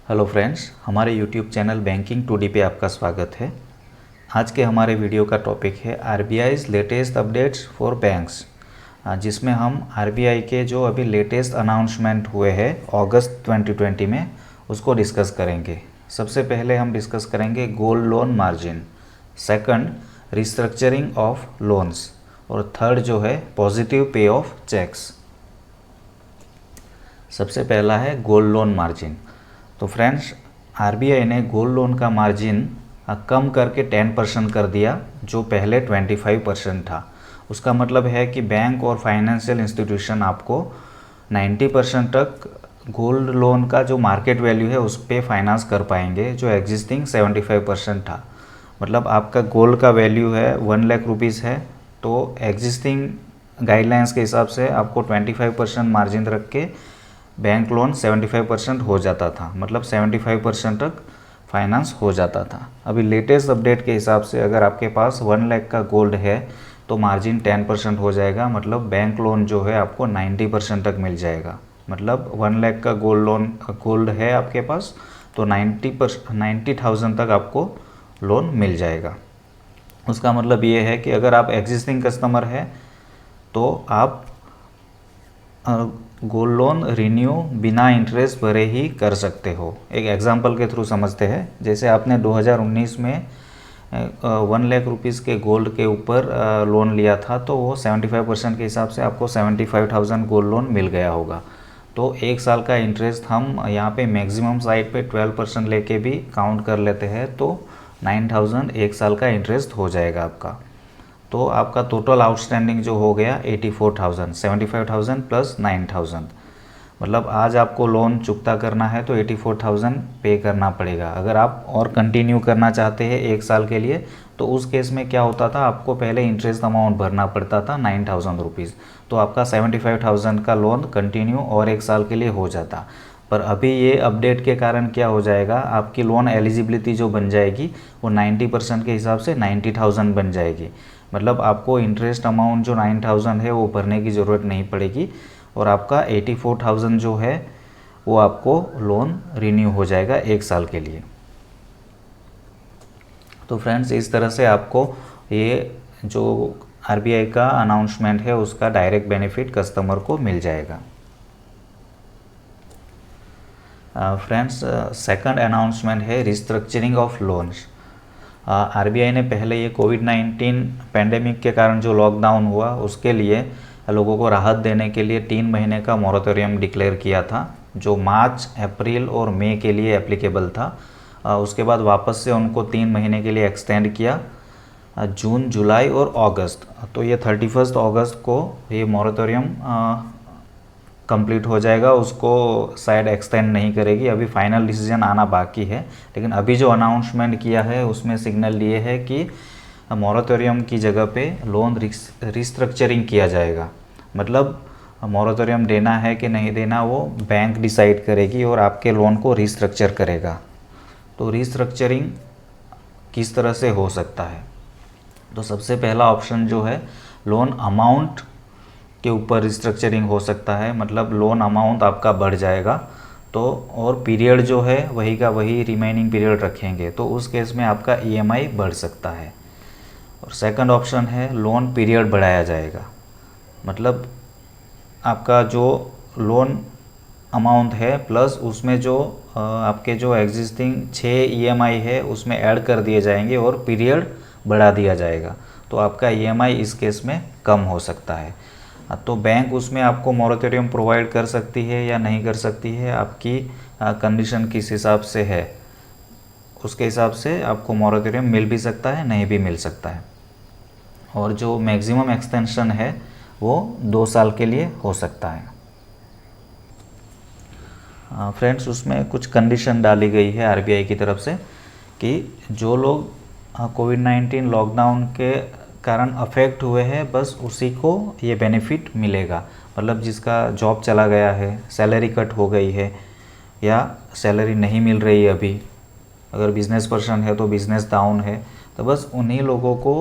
Hello friends, हमारे YouTube channel banking today पे आपका स्वागत है। आज के हमारे वीडियो का टॉपिक है आरबीआईज़ लेटेस्ट अपडेट्स फॉर बैंक्स, जिसमें हम आरबीआई के जो अभी लेटेस्ट अनाउंसमेंट हुए हैं अगस्त 2020 में उसको डिस्कस करेंगे। सबसे पहले हम डिस्कस करेंगे gold loan margin, second restructuring of loans और थर्ड जो है पॉजिटिव पे ऑफ चेक्स। सबसे पहला है गोल्ड लोन मार्जिन। तो फ्रेंड्स, आरबीआई ने गोल्ड लोन का मार्जिन कम करके 10% कर दिया, जो पहले 25% था। उसका मतलब है कि बैंक और फाइनेंशियल इंस्टीट्यूशन आपको 90% तक गोल्ड लोन का जो मार्केट वैल्यू है उस पर फाइनेंस कर पाएंगे, जो एग्जिस्टिंग 75% था। मतलब आपका गोल्ड का वैल्यू है 1 लाख रुपीज़ है, तो एग्जिस्टिंग गाइडलाइंस के हिसाब से आपको 25% मार्जिन रख के बैंक लोन 75% हो जाता था, मतलब 75% तक फाइनेंस हो जाता था। अभी लेटेस्ट अपडेट के हिसाब से अगर आपके पास 1 लाख का गोल्ड है तो मार्जिन 10% हो जाएगा, मतलब बैंक लोन जो है आपको 90% तक मिल जाएगा। मतलब 1 लाख का गोल्ड है आपके पास तो 90,000 तक आपको लोन मिल जाएगा। उसका मतलब ये है कि अगर आप एग्जिस्टिंग कस्टमर है तो आप गोल्ड लोन रिन्यू बिना इंटरेस्ट भरे ही कर सकते हो। एक एग्जांपल के थ्रू समझते हैं। जैसे आपने 2019 में 1 लाख रुपीज़ के गोल्ड के ऊपर लोन लिया था, तो वो 75% के हिसाब से आपको 75,000 गोल्ड लोन मिल गया होगा। तो एक साल का इंटरेस्ट हम यहाँ पे मैक्सिमम साइड पे 12% लेके भी काउंट कर लेते हैं, तो 9,000 एक साल का इंटरेस्ट हो जाएगा आपका। तो आपका टोटल आउटस्टैंडिंग जो हो गया 84,000, 75,000 प्लस 9,000। मतलब आज आपको लोन चुकता करना है तो 84,000 पे करना पड़ेगा। अगर आप और कंटिन्यू करना चाहते हैं एक साल के लिए, तो उस केस में क्या होता था, आपको पहले इंटरेस्ट अमाउंट भरना पड़ता था 9,000 रुपीज़, तो आपका 75,000 का लोन कंटिन्यू और एक साल के लिए हो जाता। पर अभी ये अपडेट के कारण क्या हो जाएगा, आपकी लोन एलिजिबिलिटी जो बन जाएगी वो 90% के हिसाब से 90,000 बन जाएगी। मतलब आपको इंटरेस्ट अमाउंट जो 9,000 है वो भरने की ज़रूरत नहीं पड़ेगी और आपका 84,000 जो है वो आपको लोन रिन्यू हो जाएगा एक साल के लिए। तो फ्रेंड्स, इस तरह से आपको ये जो आरबीआई का अनाउंसमेंट है उसका डायरेक्ट बेनिफिट कस्टमर को मिल जाएगा। फ्रेंड्स, सेकंड अनाउंसमेंट है रिस्ट्रक्चरिंग ऑफ लोन्स। आरबीआई ने पहले ये कोविड-19 पैंडेमिक के कारण जो लॉकडाउन हुआ उसके लिए लोगों को राहत देने के लिए 3 महीने का मॉरेटोरियम डिक्लेयर किया था, जो मार्च, अप्रैल और मई के लिए एप्लीकेबल था। उसके बाद वापस से उनको 3 महीने के लिए एक्सटेंड किया, जून, जुलाई और अगस्त। तो ये 31 अगस्त को ये मॉरेटोरियम कंप्लीट हो जाएगा, उसको शायद एक्सटेंड नहीं करेगी। अभी फाइनल डिसीजन आना बाकी है, लेकिन अभी जो अनाउंसमेंट किया है उसमें सिग्नल ये है कि मॉरेटोरियम की जगह पे लोन रिस्ट्रक्चरिंग किया जाएगा। मतलब मॉरेटोरियम देना है कि नहीं देना वो बैंक डिसाइड करेगी और आपके लोन को रिस्ट्रक्चर करेगा। तो रिस्ट्रक्चरिंग किस तरह से हो सकता है, तो सबसे पहला ऑप्शन जो है लोन अमाउंट के ऊपर रिस्ट्रक्चरिंग हो सकता है। मतलब लोन अमाउंट आपका बढ़ जाएगा तो, और पीरियड जो है वही का वही रिमेनिंग पीरियड रखेंगे, तो उस केस में आपका ईएमआई बढ़ सकता है। और सेकंड ऑप्शन है लोन पीरियड बढ़ाया जाएगा। मतलब आपका जो लोन अमाउंट है प्लस उसमें जो आपके जो एग्जिस्टिंग 6 ईएमआई है उसमें ऐड कर दिए जाएंगे और पीरियड बढ़ा दिया जाएगा, तो आपका ईएमआई इस केस में कम हो सकता है। तो बैंक उसमें आपको मॉरेटोरियम प्रोवाइड कर सकती है या नहीं कर सकती है, आपकी कंडीशन किस हिसाब से है उसके हिसाब से आपको मॉरेटोरियम मिल भी सकता है, नहीं भी मिल सकता है। और जो मैक्सिमम एक्सटेंशन है वो 2 साल के लिए हो सकता है। फ्रेंड्स, उसमें कुछ कंडीशन डाली गई है आरबीआई की तरफ से कि जो लोग कोविड-19 लॉकडाउन के कारण अफेक्ट हुए हैं बस उसी को ये बेनिफिट मिलेगा। मतलब जिसका जॉब चला गया है, सैलरी कट हो गई है या सैलरी नहीं मिल रही है अभी, अगर बिजनेस पर्सन है तो बिजनेस डाउन है, तो बस उन्हीं लोगों को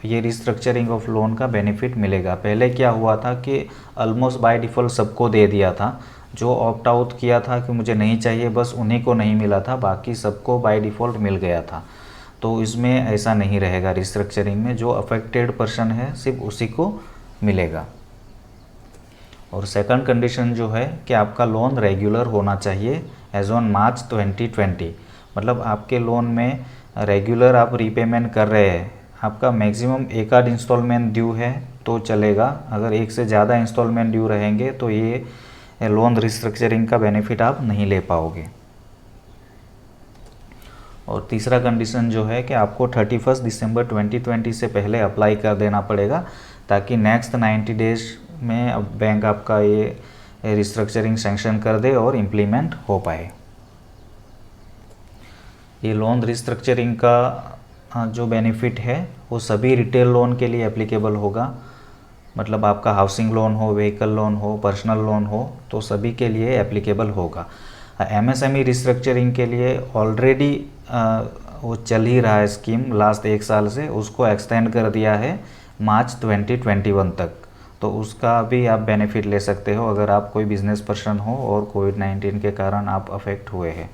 ये रिस्ट्रक्चरिंग ऑफ लोन का बेनिफिट मिलेगा। पहले क्या हुआ था कि ऑलमोस्ट बाय डिफ़ॉल्ट सबको दे दिया था, जो ऑप्ट आउट किया था कि मुझे नहीं चाहिए, बस उन्हीं को नहीं मिला था, बाकी सबको बाय डिफ़ॉल्ट मिल गया था। तो इसमें ऐसा नहीं रहेगा, रिस्ट्रक्चरिंग में जो अफेक्टेड पर्सन है सिर्फ उसी को मिलेगा। और सेकंड कंडीशन जो है कि आपका लोन रेगुलर होना चाहिए एज ऑन मार्च 2020। मतलब आपके लोन में रेगुलर आप रीपेमेंट कर रहे हैं, आपका मैक्सिमम एक आध इंस्टॉलमेंट ड्यू है तो चलेगा। अगर एक से ज़्यादा इंस्टॉलमेंट ड्यू रहेंगे तो ये लोन रिस्ट्रक्चरिंग का बेनिफिट आप नहीं ले पाओगे। और तीसरा कंडीशन जो है कि आपको 31 दिसंबर 2020 से पहले अप्लाई कर देना पड़ेगा, ताकि नेक्स्ट 90 डेज में अब बैंक आपका ये रिस्ट्रक्चरिंग सैंक्शन कर दे और इम्प्लीमेंट हो पाए। ये लोन रिस्ट्रक्चरिंग का जो बेनिफिट है वो सभी रिटेल लोन के लिए एप्लीकेबल होगा। मतलब आपका हाउसिंग लोन हो, व्हीकल लोन हो, पर्सनल लोन हो, तो सभी के लिए एप्लीकेबल होगा। एमएसएमई रिस्ट्रक्चरिंग के लिए ऑलरेडी वो चल ही रहा है स्कीम लास्ट 1 साल से, उसको एक्सटेंड कर दिया है मार्च 2021 तक। तो उसका भी आप बेनिफिट ले सकते हो अगर आप कोई बिजनेस पर्सन हो और कोविड-19 के कारण आप अफेक्ट हुए हैं।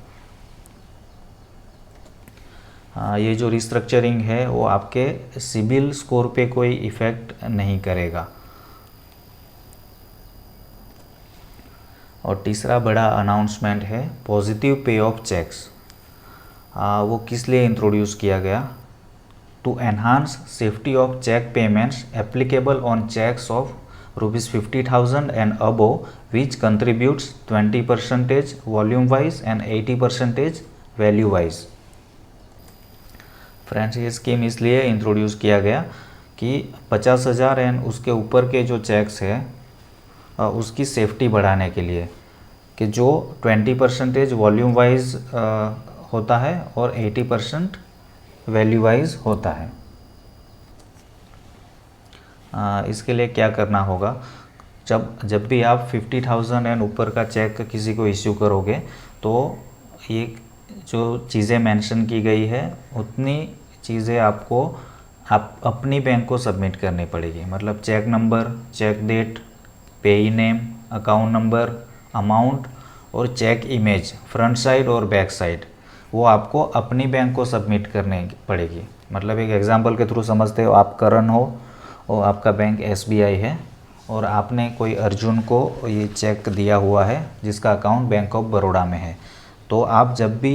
ये जो रिस्ट्रक्चरिंग है वो आपके सिबिल स्कोर पे कोई इफ़ेक्ट नहीं करेगा। और तीसरा बड़ा अनाउंसमेंट है पॉजिटिव पे ऑफ चेक्स। वो किस लिए इंट्रोड्यूस किया गया? To enhance safety of cheque payments applicable on cheques of ₹50,000 and above which contributes 20% volume wise and 80% value wise. Friends, ये स्कीम इसलिए इंट्रोड्यूस किया गया कि 50,000 एंड उसके ऊपर के जो चेक्स है उसकी सेफ्टी बढ़ाने के लिए, कि जो 20% वॉल्यूम वाइज होता है और 80% वैल्यू वाइज होता है। इसके लिए क्या करना होगा, जब भी आप 50,000 एंड ऊपर का चेक किसी को इश्यू करोगे तो ये जो चीज़ें मेंशन की गई है उतनी चीज़ें आपको आप अपनी बैंक को सबमिट करनी पड़ेगी। मतलब चेक नंबर, चेक डेट, पेई नेम, अकाउंट नंबर, अमाउंट और चेक इमेज फ्रंट साइड और बैक साइड, वो आपको अपनी बैंक को सबमिट करने पड़ेगी। मतलब एक एग्जांपल के थ्रू समझते हो, आप करण हो और आपका बैंक SBI है और आपने कोई अर्जुन को ये चेक दिया हुआ है जिसका अकाउंट बैंक ऑफ बड़ौदा में है। तो आप जब भी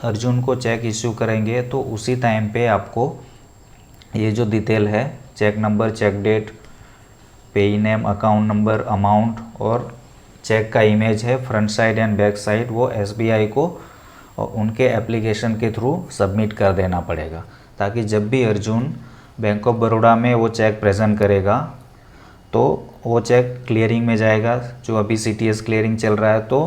अर्जुन को चेक इश्यू करेंगे तो उसी टाइम पे आपको ये जो डिटेल है, चेक नंबर, चेक डेट, पेई नेम, अकाउंट नंबर, अमाउंट और चेक का इमेज है front side and back side, वो SBI को और उनके एप्लीकेशन के थ्रू सबमिट कर देना पड़ेगा, ताकि जब भी अर्जुन बैंक ऑफ बड़ौदा में वो चेक प्रेजेंट करेगा तो वो चेक क्लियरिंग में जाएगा। जो अभी CTS क्लियरिंग चल रहा है तो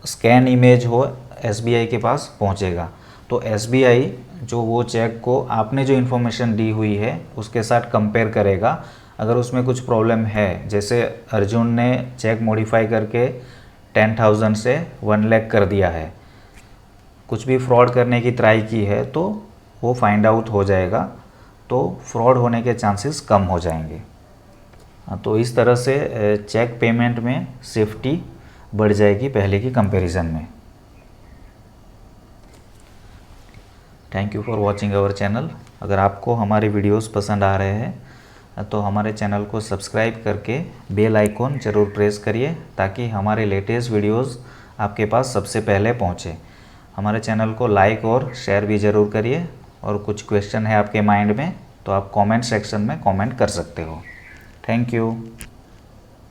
स्कैन इमेज हो SBI के पास पहुंचेगा। तो SBI जो वो चेक को आपने जो इन्फॉर्मेशन दी हुई है उसके साथ कंपेयर करेगा। अगर उसमें कुछ प्रॉब्लम है, जैसे अर्जुन ने चेक मॉडिफाई करके 10,000 से 1 लाख कर दिया है, कुछ भी फ्रॉड करने की ट्राई की है, तो वो फाइंड आउट हो जाएगा, तो फ्रॉड होने के चांसेस कम हो जाएंगे। तो इस तरह से चेक पेमेंट में सेफ्टी बढ़ जाएगी पहले की कंपैरिजन में। Thank you for watching our channel. अगर आपको हमारे वीडियोस पसंद आ रहे हैं तो हमारे चैनल को सब्सक्राइब करके बेल आइकॉन ज़रूर प्रेस करिए, ताकि हमारे लेटेस्ट वीडियोस आपके पास सबसे पहले पहुंचे। हमारे चैनल को लाइक और शेयर भी ज़रूर करिए। और कुछ क्वेश्चन है आपके माइंड में तो आप कमेंट सेक्शन में कमेंट कर सकते हो। Thank you.